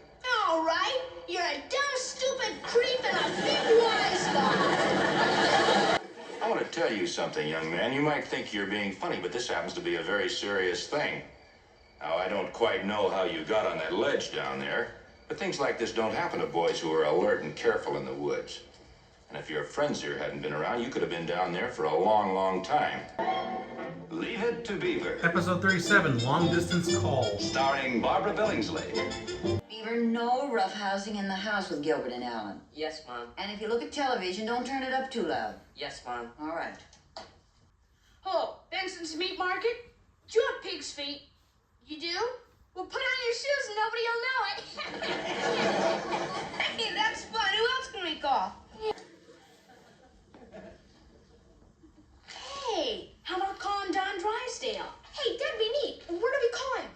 All right, you're a dumb, stupid creep and a big wise guy.
I want to tell you something, young man. You might think you're being funny, but this happens to be a very serious thing. Now, I don't quite know how you got on that ledge down there, but things like this don't happen to boys who are alert and careful in the woods. And if your friends here hadn't been around, you could have been down there for a long, long time.
Leave It to Beaver.
Episode 37, Long Distance Call.
Starring Barbara Billingsley.
Beaver, no roughhousing in the house with Gilbert and Alan.
Yes, Mom.
And if you look at television, don't turn it up too loud.
Yes, Mom.
All right.
Oh, Benson's Meat Market? Do you have pig's feet? You do? Well, put on your shoes and nobody will know it. Hey, that's fun. Who else can we call? Hey, how about calling Don Drysdale? Hey, that'd be neat. Where do we call him?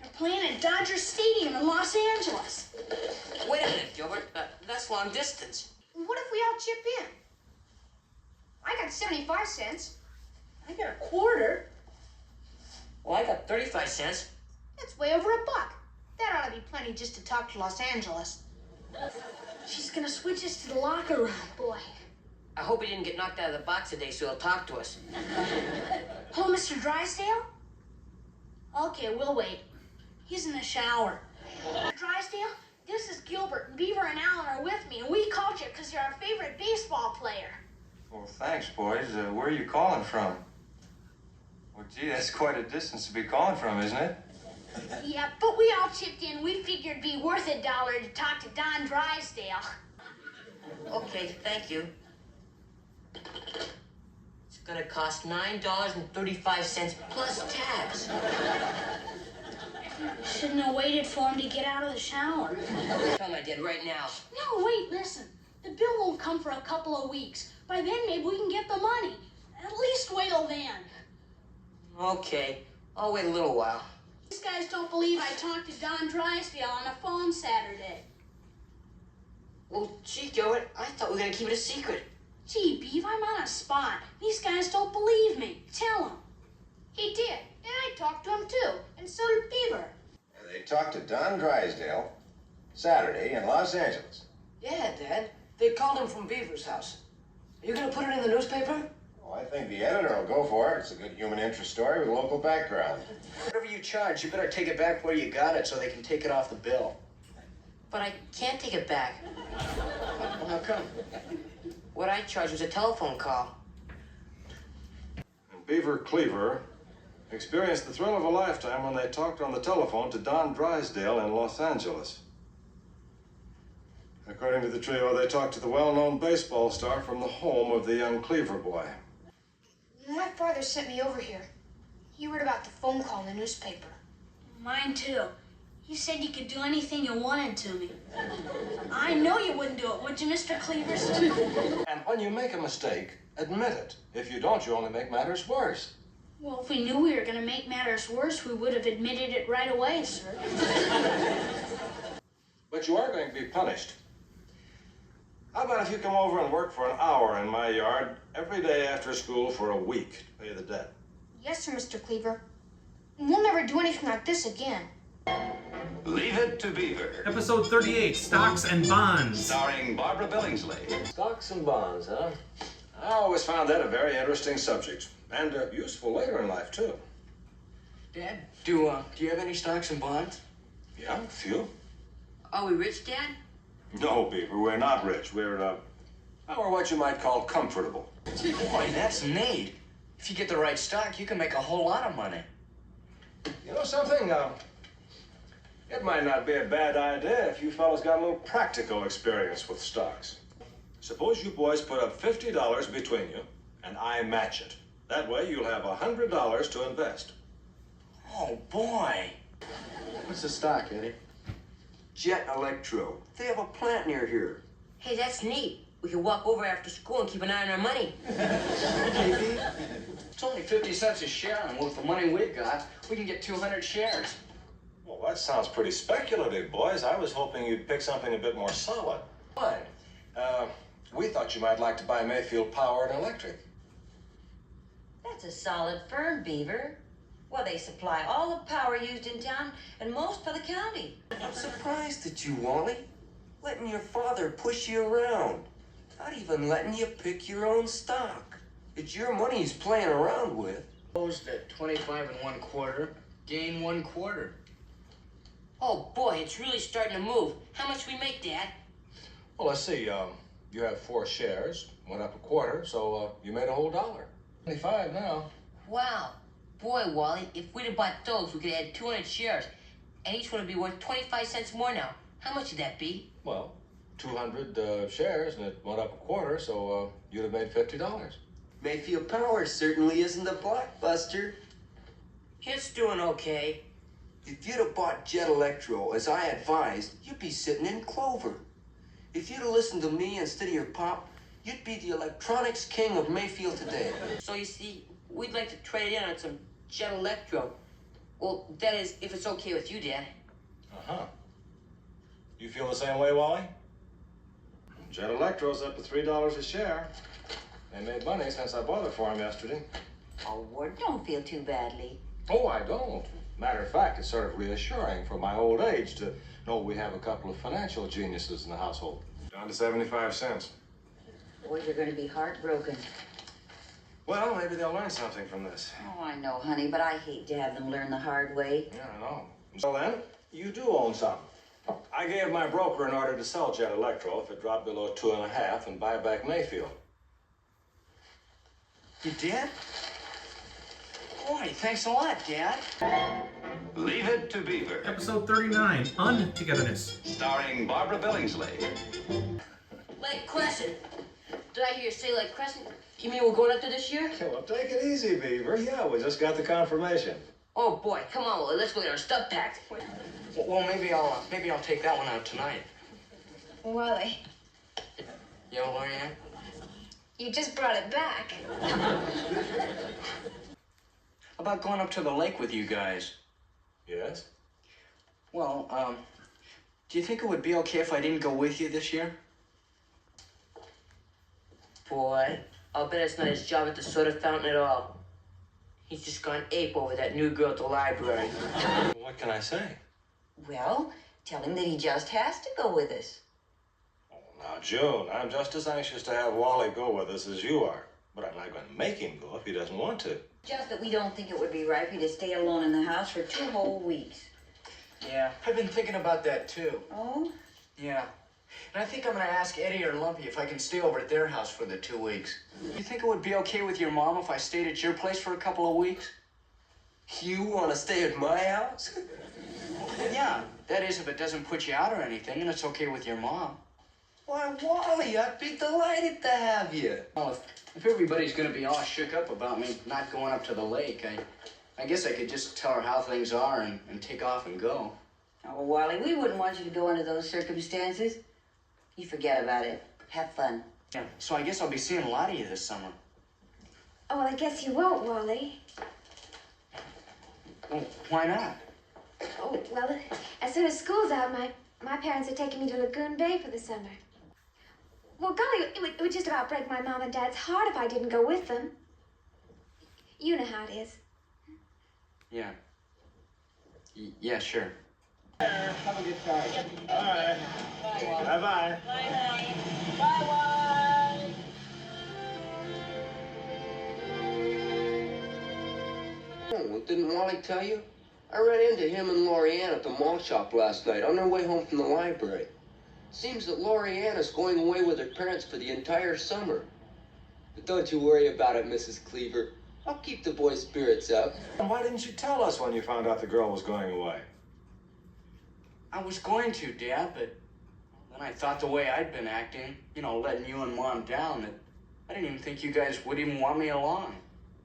They're playing at Dodger Stadium in Los Angeles.
Wait a minute, Gilbert. That's long distance.
What if we all chip in? I got 75 cents. I got a quarter.
Well, I got 35 cents.
That's way over $1. That ought to be plenty just to talk to Los Angeles. She's gonna switch us to the locker room, boy.
I hope he didn't get knocked out of the box today so he'll talk to us.
Hello, Mr. Drysdale? Okay, we'll wait. He's in the shower. Mr. Drysdale, this is Gilbert. Beaver and Alan are with me, and we called you because you're our favorite baseball player.
Well, thanks, boys. Where are you calling from? Well, gee, that's quite a distance to be calling from, isn't it?
Yeah, but we all chipped in. We figured it'd be worth $1 to talk to Don Drysdale.
Okay, thank you. It's gonna cost $9.35 plus tax.
Shouldn't have waited for him to get out of the shower.
Tell my dad right now.
No, wait, listen. The bill won't come for a couple of weeks. By then, maybe we can get the money. At least wait till then.
Okay, I'll wait a little while.
These guys don't believe I talked to Don Drysdale on the phone Saturday.
Well, gee, Gilbert, I thought we were gonna keep it a secret.
Gee, Beav, I'm on a spot. These guys don't believe me. Tell them. He did, and I talked to him too, and so did Beaver.
They talked to Don Drysdale Saturday in Los Angeles.
Yeah, Dad. They called him from Beaver's house. Are you gonna put it in the newspaper?
Well, I think the editor will go for it. It's a good human interest story with local background.
Whatever you charge, you better take it back where you got it so they can take it off the bill.
But I can't take it back.
Well, how come?
What I charged was a telephone call.
And Beaver Cleaver experienced the thrill of a lifetime when they talked on the telephone to Don Drysdale in Los Angeles. According to the trio, they talked to the well-known baseball star from the home of the young Cleaver boy.
My father sent me over here. He read about the phone call in the newspaper. Mine too. He said you could do anything you wanted to me. I know you wouldn't do it, would you, Mr. Cleavers?
And when you make a mistake, admit it. If you don't, you only make matters worse.
Well, if we knew we were going to make matters worse, we would have admitted it right away, sir.
But you are going to be punished. How about if you come over and work for an hour in my yard every day after school for a week to pay the debt?
Yes, sir, Mr. Cleaver. And we'll never do anything like this again.
Leave It to Beaver.
Episode 38, Stocks and Bonds.
Starring Barbara Billingsley.
Stocks and bonds, huh? I always found that a very interesting subject. And useful later in life, too.
Dad, do you have any stocks and bonds?
Yeah, a few.
Are we rich, Dad?
No, Beaver, we're not rich. We're what you might call comfortable.
Boy, that's neat. If you get the right stock, you can make a whole lot of money.
You know something? It might not be a bad idea if you fellas got a little practical experience with stocks. Suppose you boys put up $50 between you, and I match it. That way you'll have $100 to invest.
Oh, boy.
What's the stock, Eddie?
Jet Electro. They have a plant near here.
Hey, that's neat. We can walk over after school and keep an eye on our money.
Maybe. It's only 50 cents a share, and with the money we've got, we can get 200 shares.
Well, that sounds pretty speculative, boys. I was hoping you'd pick something a bit more solid.
What?
We thought
thought you might like to buy Mayfield Power and Electric.
That's a solid firm, Beaver. Well, they supply all the power used in town and most for the county.
I'm surprised at you, Wally. Letting your father push you around. Not even letting you pick your own stock. It's your money he's playing around with.
Closed at 25 1/4, gain 1/4.
Oh boy, it's really starting to move. How much we make, Dad?
Well, let's see. You have 4 shares, went up 1/4, so you made a whole $1. 25 now.
Wow. Boy, Wally, if we'd have bought those, we could have had 200 shares. And each one would be worth 25 cents more now. How much would that be?
Well, 200 shares, and it went up 1/4, so you'd have made $50.
Mayfield Power certainly isn't a blockbuster.
It's doing okay.
If you'd have bought Jet Electro, as I advised, you'd be sitting in clover. If you'd have listened to me instead of your pop, you'd be the electronics king of Mayfield today.
So you see, we'd like to trade in on some Jet Electro. Well, that is, if it's okay with you, Dad.
Uh-huh. You feel the same way, Wally? Jet Electro's up to $3 a share. They made money since I bought it for them yesterday.
Oh, Ward, don't feel too badly.
Oh, I don't. Matter of fact, it's sort of reassuring for my old age to know we have a couple of financial geniuses in the household. Down to 75 cents.
Boy, you're going to be heartbroken.
Well, maybe they'll learn something from this.
Oh, I know, honey, but I hate to have them learn the hard way.
Yeah, I know. So then, you do own some. I gave my broker an order to sell Jet Electro if it dropped below 2.5 and buy back Mayfield.
You did? Boy, thanks a lot, Dad.
Leave It to Beaver.
Episode 39, Untogetherness.
Starring Barbara Billingsley.
Lake Crescent. Did I hear you say Lake Crescent? You mean we're going up there this year?
Okay, well, take it easy, Beaver. Yeah, we just got the confirmation.
Oh boy, come on, Willie, let's go get our stuff packed.
Well, maybe I'll take that one out tonight.
Wally,
Yeah, Lorianne?
you just brought it back.
How about going up to the lake with you guys?
Yes?
Well, do you think it would be okay if I didn't go with you this year?
Boy, I'll bet it's not his job at the soda fountain at all. He's just gone ape over that new girl at the library.
What can I say?
Well, tell him that he just has to go with us.
Now, June, I'm just as anxious to have Wally go with us as you are. But I'm not going to make him go if he doesn't want to.
Just that we don't think it would be right for you to stay alone in the house for 2 whole weeks.
Yeah, I've been thinking about that too.
Oh?
Yeah. And I think I'm gonna ask Eddie or Lumpy if I can stay over at their house for the 2 weeks. You think it would be okay with your mom if I stayed at your place for a couple of weeks?
You want to stay at my house?
Yeah, that is if it doesn't put you out or anything, and it's okay with your mom.
Why, Wally, I'd be delighted to have you.
Well, if everybody's gonna be all shook up about me not going up to the lake, I guess I could just tell her how things are and take off and go.
Oh, Wally, we wouldn't want you to go under those circumstances. You forget about it. Have fun.
Yeah, so I guess I'll be seeing a lot of you this summer.
Oh, well, I guess you won't, Wally.
Well, why not?
Oh, well, as soon as school's out, my parents are taking me to Lagoon Bay for the summer. Well, golly, it would just about break my mom and dad's heart if I didn't go with them. You know how it is.
Yeah. Yeah, sure.
Have a good time. All right. Bye-bye.
Oh, didn't Wally tell you? I ran into him and Lorianne at the mall shop last night on their way home from the library. Seems that Lorianne is going away with her parents for the entire summer. But don't you worry about it, Mrs. Cleaver. I'll keep the boys' spirits up.
And why didn't you tell us when you found out the girl was going away?
I was going to, Dad, but then I thought the way I'd been acting, you know, letting you and Mom down, that I didn't even think you guys would even want me along.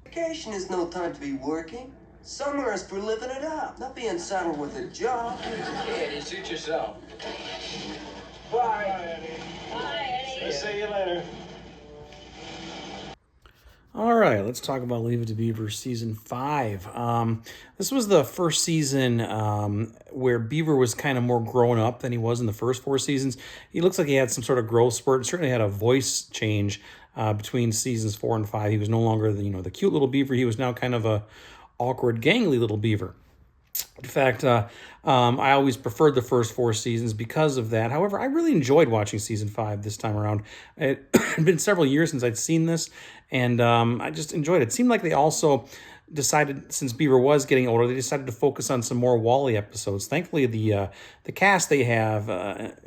Vacation is no time to be working. Summer is for living it up, not being saddled with a job.
Hey, Eddie, suit yourself.
Bye, Eddie.
Bye, Eddie.
See you later.
All right, let's talk about Leave It to Beaver Season 5. This was the first season where Beaver was kind of more grown up than he was in the first 4 seasons. He looks like he had some sort of growth spurt. Certainly had a voice change between seasons 4 and 5. He was no longer the cute little Beaver. He was now kind of a awkward, gangly little Beaver. In fact, I always preferred the first 4 seasons because of that. However, I really enjoyed watching season 5 this time around. It had been several years since I'd seen this, and I just enjoyed it. It seemed like they also decided, since Beaver was getting older, they decided to focus on some more Wally episodes. Thankfully, the cast they have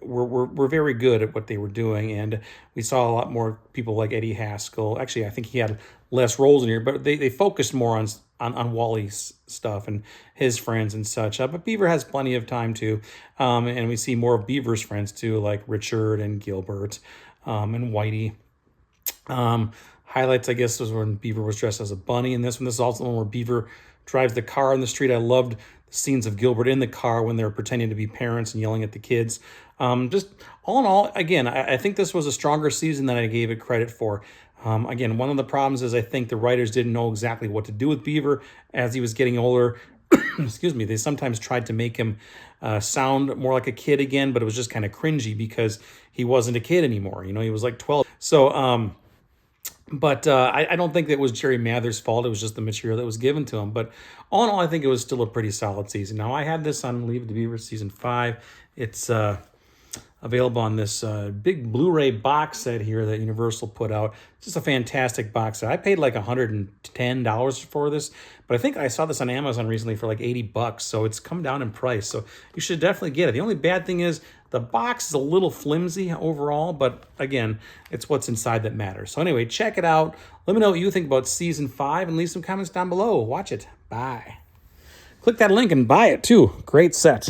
were very good at what they were doing, and we saw a lot more people like Eddie Haskell. Actually, I think he had less roles in here, but they focused more on Wally's stuff and his friends and such. But Beaver has plenty of time too, and we see more of Beaver's friends too, like Richard and Gilbert and Whitey. Highlights, I guess, was when Beaver was dressed as a bunny in this one. This is also the one where Beaver drives the car on the street. I loved the scenes of Gilbert in the car when they're pretending to be parents and yelling at the kids. Just all in all, again, I think this was a stronger season than I gave it credit for. Again, one of the problems is I think the writers didn't know exactly what to do with Beaver as he was getting older. Excuse me. They sometimes tried to make him sound more like a kid again, but it was just kind of cringy because he wasn't a kid anymore. He was like 12. So, but I don't think that was Jerry Mather's fault. It was just the material that was given to him. But all in all, I think it was still a pretty solid season. Now, I had this on Leave It to Beaver Season 5. It's available on this big Blu-ray box set here that Universal put out. It's just a fantastic box set. I paid like $110 for this, but I think I saw this on Amazon recently for like $80, so it's come down in price. So you should definitely get it. The only bad thing is the box is a little flimsy overall, but again, it's what's inside that matters. So anyway, check it out. Let me know what you think about Season 5 and leave some comments down below. Watch it. Bye. Click that link and buy it too. Great set.